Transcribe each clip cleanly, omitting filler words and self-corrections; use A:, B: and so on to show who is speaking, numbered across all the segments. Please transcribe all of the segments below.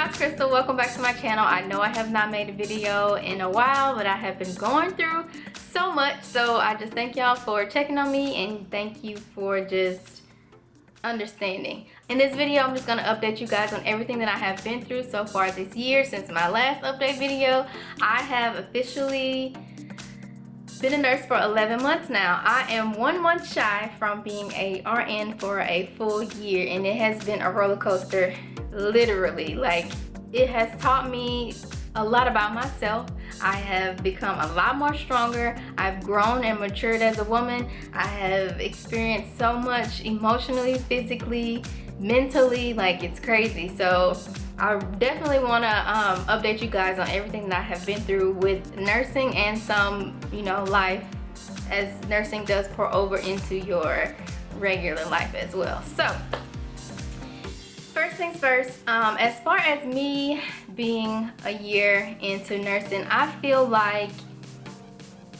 A: it's Krystal. Welcome back to my channel. I know I have not made a video in a while, but I have been going through so much, so I just thank y'all for checking on me and thank you for just understanding. In this video, I'm just going to update you guys on everything that I have been through so far this year. Since my last update video, I have officially been a nurse for 11 months now. I am 1 month shy from being a RN for a full year, and it has been a roller coaster, literally. Like, it has taught me a lot about myself. I have become a lot more stronger. I've grown and matured as a woman. I have experienced so much emotionally, physically, mentally, like it's crazy. So I definitely want to update you guys on everything that I have been through with nursing and some, life, as nursing does pour over into your regular life as well. So first things first, as far as me being a year into nursing, I feel like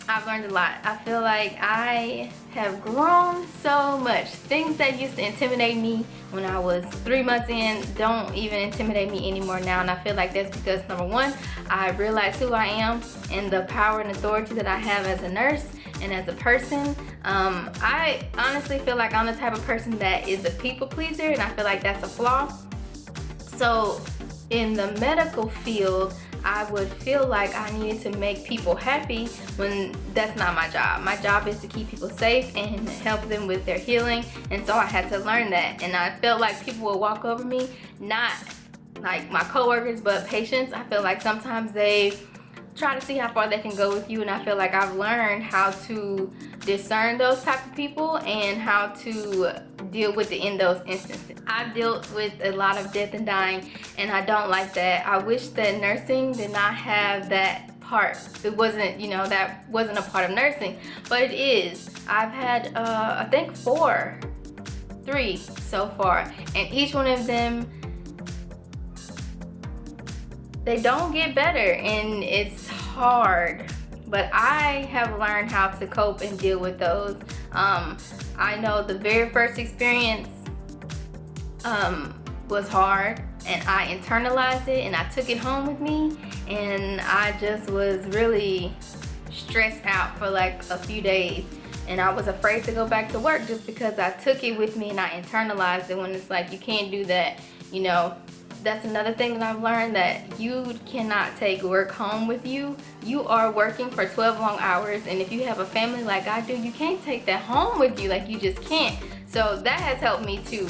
A: I've learned a lot. I feel like I have grown so much. Things that used to intimidate me when I was 3 months in don't even intimidate me anymore now, and I feel like that's because, number one, I realize who I am and the power and authority that I have as a nurse and as a person. I honestly feel like I'm the type of person that is a people pleaser, and I feel like that's a flaw. So in the medical field, I would feel like I needed to make people happy when that's not my job. My job is to keep people safe and help them with their healing, and so I had to learn that. And I felt like people would walk over me, not like my coworkers, but patients. I feel like sometimes they try to see how far they can go with you, and I feel like I've learned how to discern those type of people and how to deal with it in those instances. I've dealt with a lot of death and dying, and I don't like that. I wish that nursing did not have that part. It wasn't, that wasn't a part of nursing, but it is. I've had, I think three so far, and each one of them, they don't get better, and it's hard. But I have learned how to cope and deal with those. I know the very first experience was hard, and I internalized it and I took it home with me, and I just was really stressed out for like a few days, and I was afraid to go back to work just because I took it with me and I internalized it, when it's like you can't do that. That's another thing that I've learned, that you cannot take work home with you. You are working for 12 long hours, and if you have a family like I do, you can't take that home with you. Like, you just can't. So that has helped me too.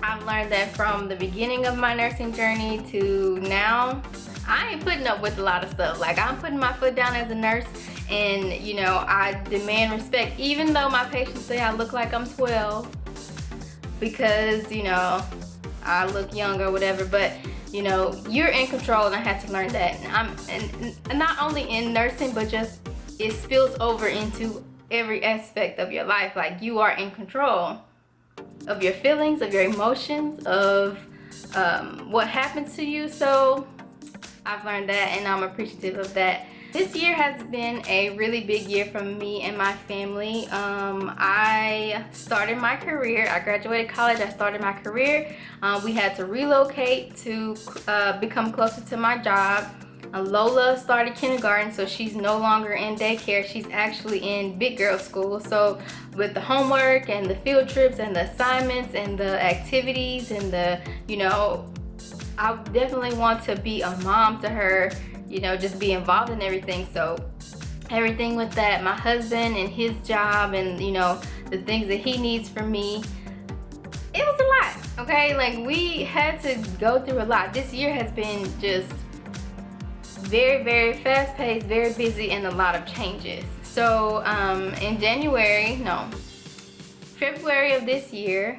A: I've learned that from the beginning of my nursing journey to now, I ain't putting up with a lot of stuff. Like, I'm putting my foot down as a nurse, and I demand respect, even though my patients say I look like I'm 12 because I look young or whatever, but you're in control, and I had to learn that. And not only in nursing, but just it spills over into every aspect of your life. Like, you are in control of your feelings, of your emotions, of what happens to you. So I've learned that, and I'm appreciative of that. This year has been a really big year for me and my family. I started my career. I graduated college. I started my career. We had to relocate to become closer to my job. Lola started kindergarten, so she's no longer in daycare. She's actually in big girl school. So with the homework and the field trips and the assignments and the activities and the, I definitely want to be a mom to her, just be involved in everything. So everything with that, my husband and his job and, the things that he needs from me, it was a lot, okay? Like, we had to go through a lot. This year has been just very, very fast-paced, very busy, and a lot of changes. So in February of this year,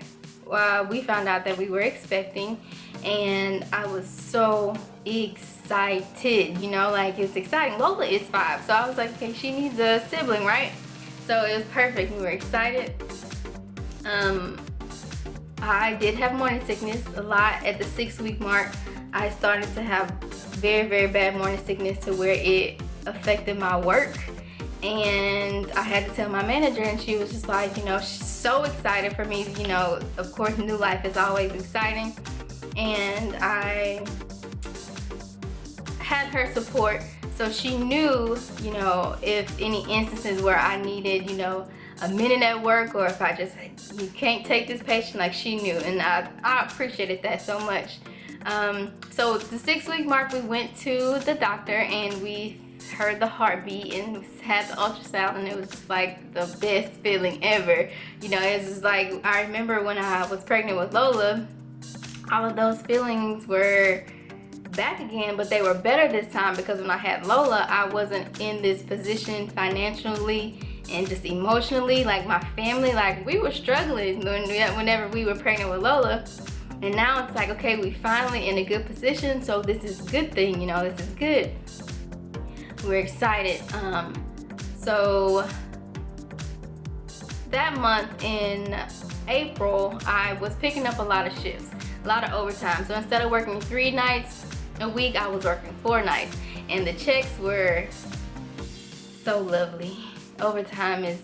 A: we found out that we were expecting, and I was so excited, like, it's exciting. Lola is 5, so I was like, okay, she needs a sibling, right? So it was perfect. We were excited. I did have morning sickness a lot. At the 6-week mark, I started to have very, very bad morning sickness to where it affected my work, and I had to tell my manager, and she was just like, she's so excited for me. Of course, new life is always exciting, and I had her support, so she knew, you know, if any instances where I needed, you know, a minute at work, or if I just, you can't take this patient, like she knew, and I appreciated that so much. So the 6-week mark, we went to the doctor and we heard the heartbeat and had the ultrasound, and it was just like the best feeling ever. You know, it's just like, I remember when I was pregnant with Lola, all of those feelings were back again, but they were better this time, because when I had Lola, I wasn't in this position financially and just emotionally. Like my family, like we were struggling whenever we were pregnant with Lola. And now it's like, okay, we finally in a good position, so this is a good thing, you know, this is good. We're excited. So that month in April, I was picking up a lot of shifts, a lot of overtime. So instead of working 3 nights a week, I was working 4 nights, and the checks were so lovely. Overtime is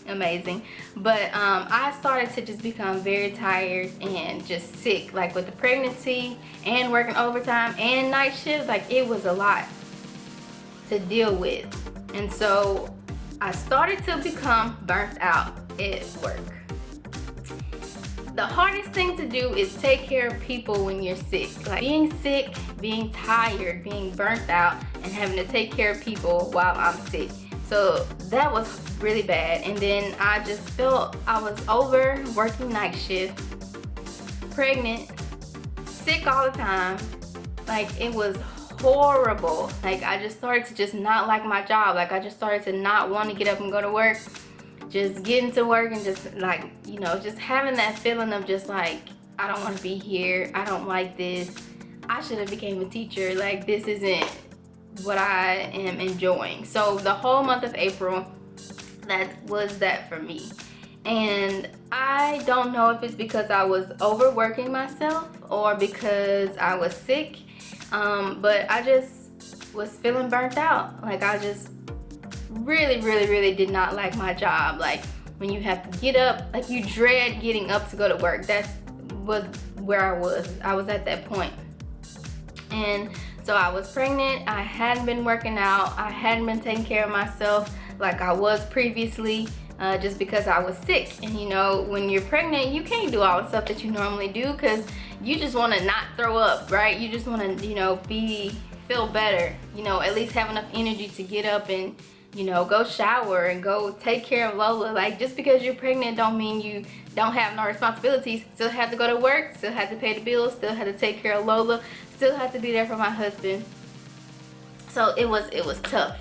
A: amazing, but I started to just become very tired and just sick, like with the pregnancy and working overtime and night shifts. Like it was a lot to deal with, and so I started to become burnt out at work. The hardest thing to do is take care of people when you're sick. Like being sick, being tired, being burnt out, and having to take care of people while I'm sick. So that was really bad. And then I just felt I was over working night shift, pregnant, sick all the time. Like it was horrible. Like I just started to just not like my job. Like I just started to not want to get up and go to work. Just getting to work and just like, you know, just having that feeling of just like, I don't want to be here. I don't like this. I should have became a teacher. Like this isn't what I am enjoying. So the whole month of April, that was that for me. And I don't know if it's because I was overworking myself or because I was sick, but I just was feeling burnt out. Like I just really did not like my job. Like when you have to get up, like you dread getting up to go to work. That was where I was. I was at that point. And so I was pregnant, I hadn't been working out, I hadn't been taking care of myself like I was previously, just because I was sick. And you know, when you're pregnant, you can't do all the stuff that you normally do, because you just want to not throw up, right? You just want to, you know, feel better, you know, at least have enough energy to get up and, you know, go shower and go take care of Lola. Like just because you're pregnant don't mean you don't have no responsibilities. Still have to go to work, still have to pay the bills, still have to take care of Lola, still have to be there for my husband. So it was tough.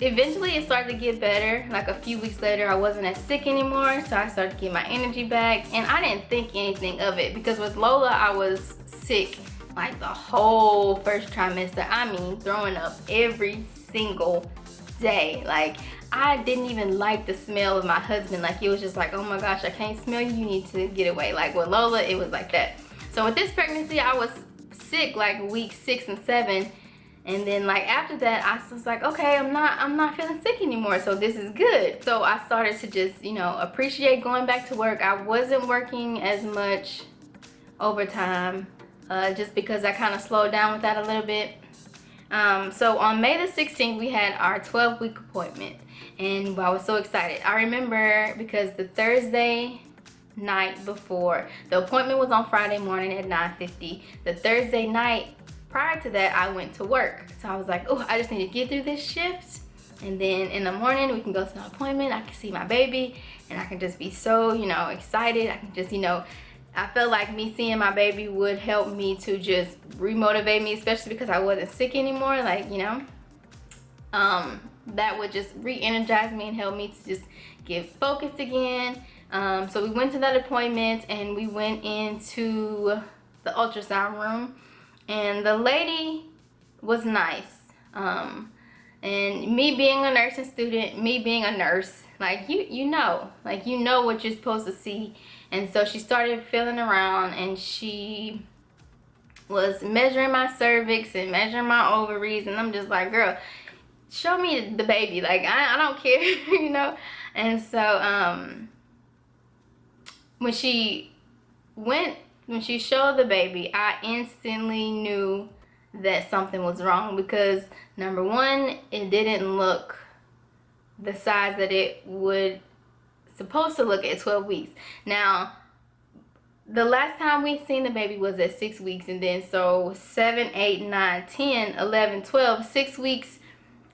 A: Eventually it started to get better. Like a few weeks later, I wasn't as sick anymore, so I started to get my energy back, and I didn't think anything of it, because with Lola I was sick like the whole first trimester. I mean, throwing up every single day. Like I didn't even like the smell of my husband. Like it was just like, oh my gosh, I can't smell you, you need to get away. Like with Lola, it was like that. So with this pregnancy, I was sick like week 6 and 7. And then like after that, I was like, okay, I'm not feeling sick anymore, so this is good. So I started to just, you know, appreciate going back to work. I wasn't working as much overtime, just because I kind of slowed down with that a little bit. So on May the 16th, we had our 12-week appointment, and I was so excited. I remember because the Thursday night before, the appointment was on Friday morning at 9:50. The Thursday night prior to that, I went to work. So I was like, oh, I just need to get through this shift, and then in the morning we can go to the appointment. I can see my baby, and I can just be so, you know, excited. I can just, you know, I felt like me seeing my baby would help me to just remotivate me, especially because I wasn't sick anymore. Like, you know, that would just re-energize me and help me to just get focused again. So we went to that appointment, and we went into the ultrasound room, and the lady was nice. And me being a nursing student, me being a nurse, like you know what you're supposed to see. And so she started feeling around, and she was measuring my cervix and measuring my ovaries, and I'm just like, girl, show me the baby. Like I don't care, you know. And so when she went when she showed the baby, I instantly knew that something was wrong, because number one, it didn't look the size that it would supposed to look at 12 weeks. Now, the last time we seen the baby was at 6 weeks, and then so 7, 8, 9, 10, 11, 12, 6 weeks.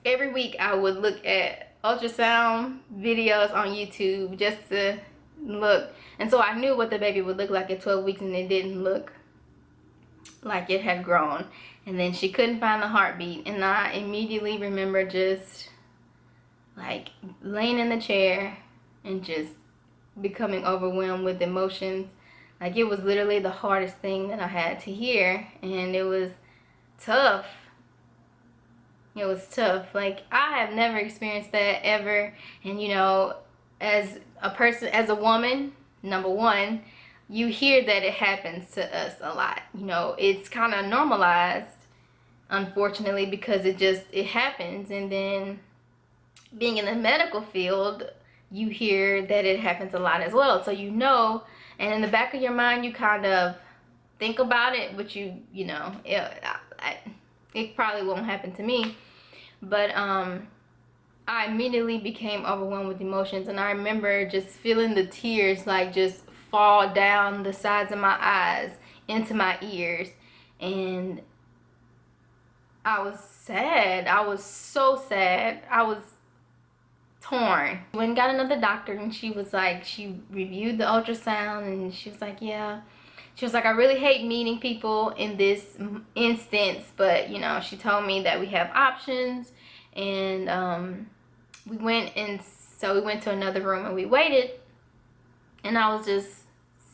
A: Every week I would look at ultrasound videos on YouTube just to look, and so I knew what the baby would look like at 12 weeks, and it didn't look like it had grown. And then she couldn't find the heartbeat, and I immediately remember just like laying in the chair and just becoming overwhelmed with emotions. Like, it was literally the hardest thing that I had to hear, and it was tough. It was tough. Like, I have never experienced that ever. And you know, as a person, as a woman, number one, you hear that it happens to us a lot. You know, it's kind of normalized, unfortunately, because it happens. And then being in the medical field, you hear that it happens a lot as well. So you know, and in the back of your mind, you kind of think about it, but you know, it probably won't happen to me. But I immediately became overwhelmed with emotions, and I remember just feeling the tears like just fall down the sides of my eyes into my ears. And I was sad. I was so sad. I was torn. Went and got another doctor, and she was like, she reviewed the ultrasound, and she was like, yeah. She was like, I really hate meeting people in this instance, but you know, she told me that we have options. And we went to another room and we waited, and I was just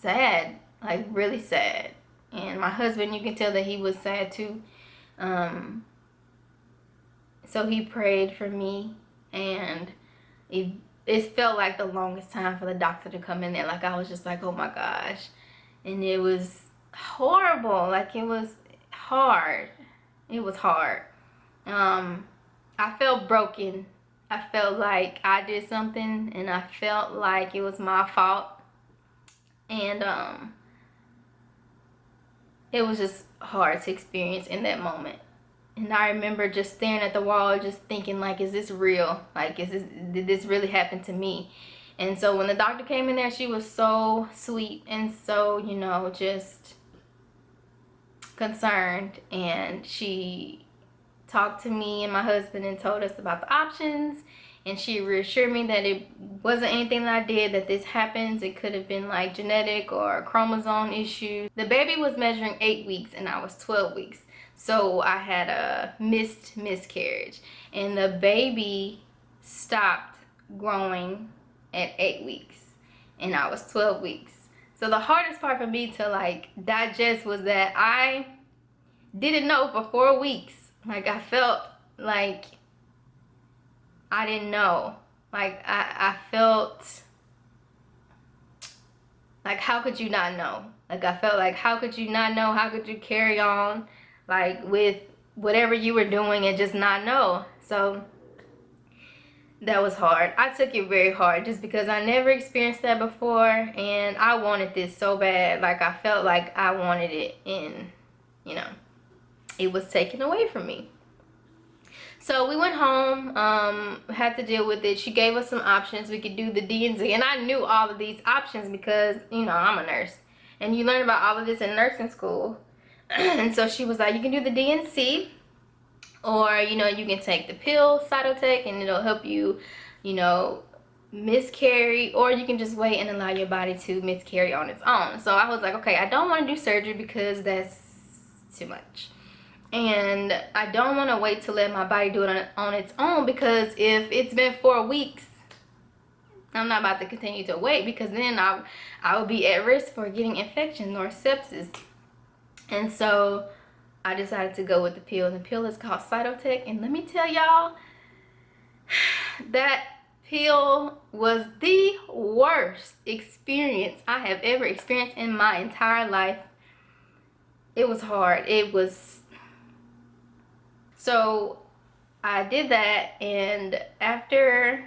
A: sad, like really sad. And my husband, you can tell that he was sad too. So he prayed for me, and it felt like the longest time for the doctor to come in there. Like, I was just like, oh my gosh. And it was horrible. Like, it was hard. It was hard. I felt broken. I felt like I did something, and I felt like it was my fault. And it was just hard to experience in that moment. And I remember just staring at the wall, just thinking, like, is this real? Like, did this really happen to me? And so when the doctor came in there, she was so sweet and so, you know, just concerned. And she talked to me and my husband and told us about the options. And she reassured me that it wasn't anything that I did, that this happens. It could have been like genetic or chromosome issues. The baby was measuring 8 weeks, and I was 12 weeks. So I had a miscarriage, and the baby stopped growing at 8 weeks, and I was 12 weeks. So the hardest part for me to like digest was that I didn't know for 4 weeks. Like, I felt like I didn't know. Like, I felt like, how could you not know? Like, I felt like, how could you not know? How could you carry on like with whatever you were doing and just not know? So that was hard. I took it very hard, just because I never experienced that before, and I wanted this so bad. Like, I felt like I wanted it, and you know, it was taken away from me. So we went home, had to deal with it. She gave us some options. We could do the D&Z, and I knew all of these options because, you know, I'm a nurse, and you learn about all of this in nursing school. And so she was like, you can do the D&C, or, you know, you can take the pill, Cytotec, and it'll help you, you know, miscarry, or you can just wait and allow your body to miscarry on its own. So I was like, okay, I don't want to do surgery because that's too much. And I don't want to wait to let my body do it on its own, because if it's been 4 weeks, I'm not about to continue to wait, because then I will be at risk for getting infection or sepsis. And so I decided to go with the pill. The pill is called Cytotec, and let me tell y'all, that pill was the worst experience I have ever experienced in my entire life. It was hard. So I did that, and after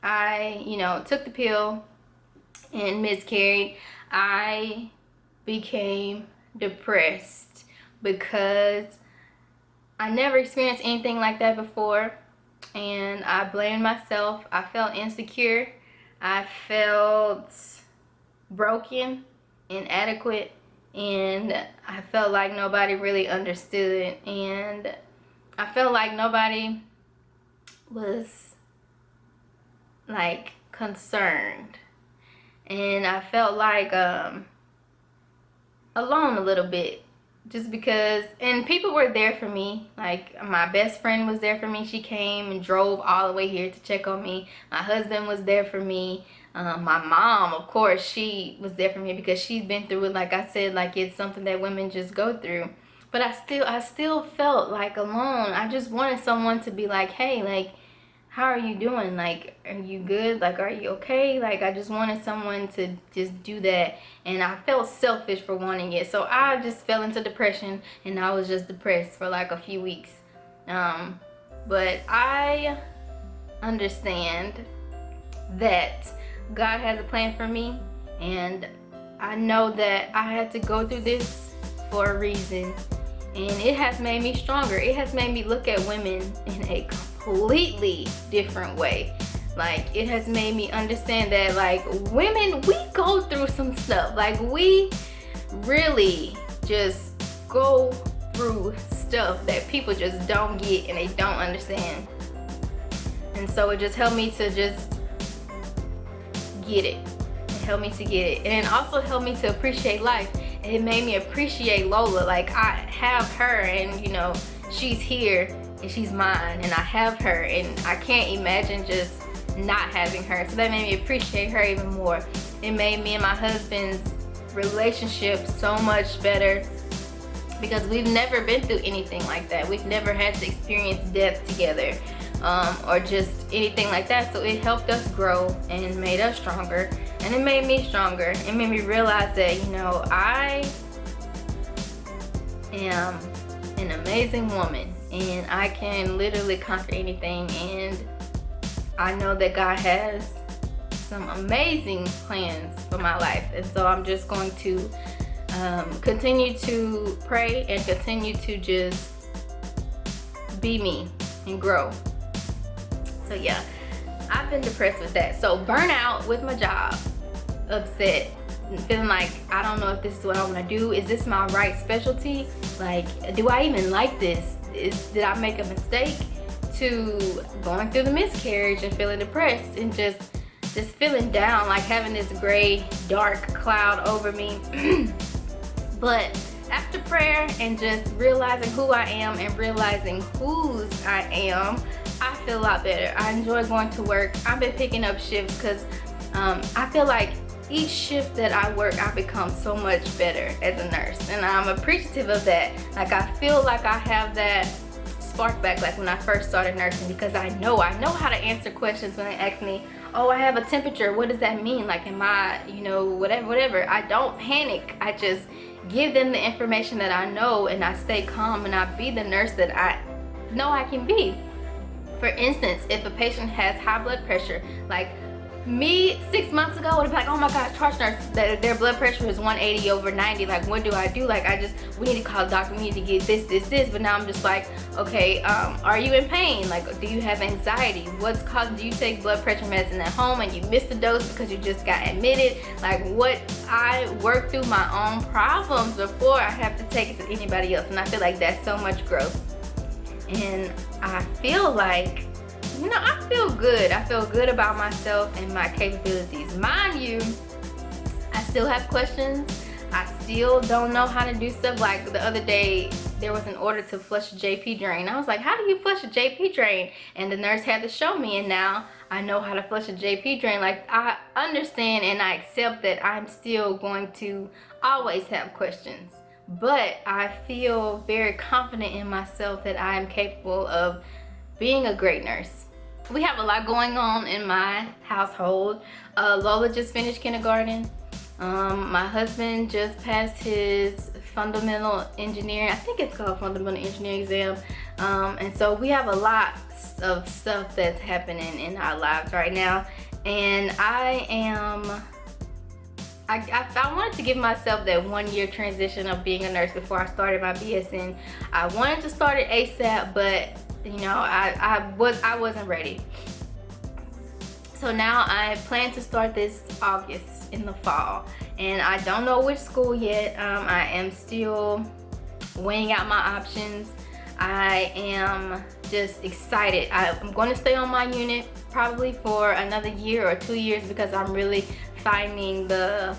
A: I, you know, took the pill and miscarried, I became depressed because I never experienced anything like that before, and I blamed myself. I felt insecure. I felt broken, inadequate, and I felt like nobody really understood, and I felt like nobody was like concerned, and I felt like alone a little bit, just because, and people were there for me. Like, my best friend was there for me. She came and drove all the way here to check on me. My husband was there for me. My mom, of course, she was there for me because she's been through it. Like I said, like, it's something that women just go through. But I still felt like alone. I just wanted someone to be like, hey, like, how are you doing? Like, are you good? Like, are you okay? Like, I just wanted someone to just do that. And I felt selfish for wanting it. So I just fell into depression, and I was just depressed for like a few weeks. But I understand that God has a plan for me. And I know that I had to go through this for a reason. And it has made me stronger. It has made me look at women in a completely different way. Like, it has made me understand that, like, women, we go through some stuff. Like, we really just go through stuff that people just don't get and they don't understand. And so it just helped me to just get it. It helped me to get it. And it also helped me to appreciate life. It made me appreciate Lola. Like, I have her, and you know, she's here and she's mine, and I have her, and I can't imagine just not having her. So that made me appreciate her even more. It made me and my husband's relationship so much better because we've never been through anything like that. We've never had to experience death together, or just anything like that. So it helped us grow and made us stronger. And it made me stronger. It made me realize that, you know, I am an amazing woman, and I can literally conquer anything. And I know that God has some amazing plans for my life. And so I'm just going to continue to pray and continue to just be me and grow. So yeah, I've been depressed with that. So burnout with my job, upset, feeling like I don't know if this is what I want to do. Is this my right specialty? Like, do I even like this? Did I make a mistake? To going through the miscarriage and feeling depressed and just feeling down, like having this gray, dark cloud over me. But after prayer and just realizing who I am and realizing whose I am, I feel a lot better. I enjoy going to work. I've been picking up shifts because I feel like each shift that I work, I become so much better as a nurse, and I'm appreciative of that. Like, I feel like I have that spark back, like when I first started nursing, because I know how to answer questions when they ask me, oh, I have a temperature, what does that mean? Like, am I, you know, whatever. I don't panic. I just give them the information that I know, and I stay calm, and I be the nurse that I know I can be. For instance, if a patient has high blood pressure, like me 6 months ago would have been like, oh my gosh, charge nurse, their blood pressure is 180 over 90. Like, what do I do? Like, we need to call the doctor, we need to get this. But now I'm just like, okay, are you in pain? Like, do you have anxiety? What's causing, do you take blood pressure medicine at home and you missed the dose because you just got admitted? Like, what, I work through my own problems before I have to take it to anybody else. And I feel like that's so much growth. And I feel like, you know, I feel good. I feel good about myself and my capabilities. Mind you, I still have questions. I still don't know how to do stuff. Like the other day, there was an order to flush a JP drain. I was like, how do you flush a JP drain? And the nurse had to show me, and now I know how to flush a JP drain. Like, I understand and I accept that I'm still going to always have questions. But I feel very confident in myself that I am capable of being a great nurse. We have a lot going on in my household. Lola just finished kindergarten. My husband just passed his fundamental engineering, I think it's called fundamental engineering exam. And so we have a lot of stuff that's happening in our lives right now. And I I wanted to give myself that 1 year transition of being a nurse before I started my BSN. I wanted to start it ASAP, but you know, I wasn't ready. So now I plan to start this August in the fall, and I don't know which school yet. I am still weighing out my options. I am just excited. I'm going to stay on my unit probably for another year or 2 years because I'm really finding the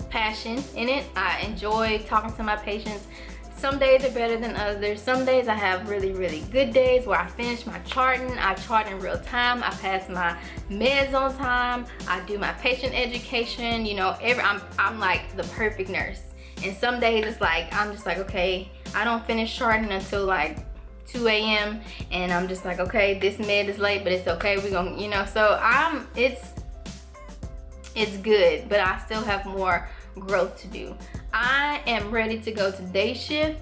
A: passion in it. I enjoy talking to my patients. Some days are better than others. Some days I have really, really good days where I finish my charting. I chart in real time. I pass my meds on time. I do my patient education. You know, I'm like the perfect nurse. And some days it's like, I'm just like, okay, I don't finish charting until like 2 a.m. and I'm just like, okay, this med is late, but it's okay. We're gonna, you know, so it's good, but I still have more growth to do. I am ready to go to day shift.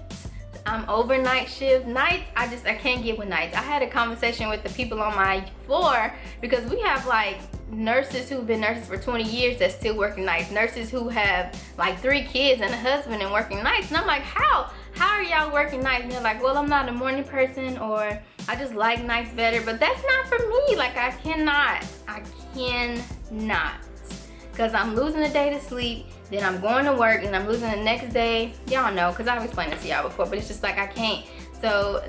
A: I'm over night shift. Nights, I can't get with nights. I had a conversation with the people on my floor because we have like nurses who've been nurses for 20 years that's still working nights. Nurses who have like 3 kids and a husband and working nights. And I'm like, how are y'all working nights? And they're like, well, I'm not a morning person, or I just like nights better. But that's not for me. Like, I cannot. Because I'm losing a day to sleep, then I'm going to work, and I'm losing the next day. Y'all know, because I've explained this to y'all before, but it's just like I can't. So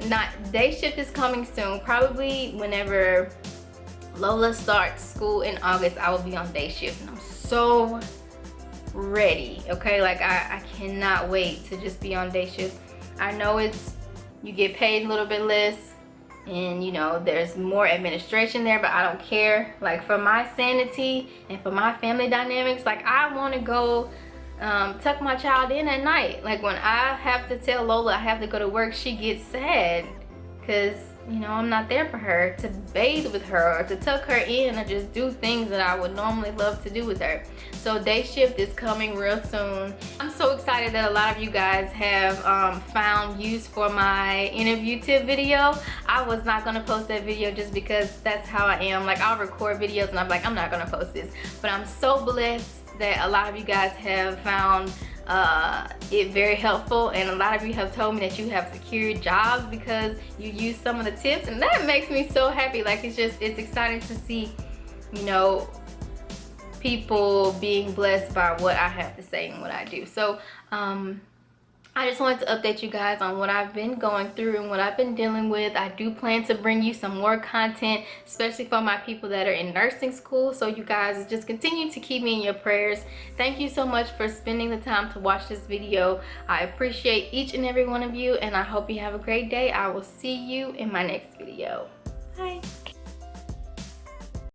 A: day shift is coming soon. Probably whenever Lola starts school in August, I will be on day shift, and I'm so ready, okay? Like, I cannot wait to just be on day shift. I know you get paid a little bit less, and you know, there's more administration there, but I don't care. Like, for my sanity and for my family dynamics, like, I want to go tuck my child in at night. Like, when I have to tell Lola I have to go to work, she gets sad because, you know, I'm not there for her to bathe with her or to tuck her in or just do things that I would normally love to do with her. So day shift is coming real soon. I'm so excited that a lot of you guys have found use for my interview tip video. I was not gonna post that video just because that's how I am. Like, I'll record videos and I'm like, I'm not gonna post this. But I'm so blessed that a lot of you guys have found it very helpful, and a lot of you have told me that you have secured jobs because you use some of the tips, and that makes me so happy. Like, it's exciting to see, you know, people being blessed by what I have to say and what I do. So I just wanted to update you guys on what I've been going through and what I've been dealing with. I do plan to bring you some more content, especially for my people that are in nursing school. So you guys just continue to keep me in your prayers. Thank you so much for spending the time to watch this video. I appreciate each and every one of you, and I hope you have a great day. I will see you in my next video.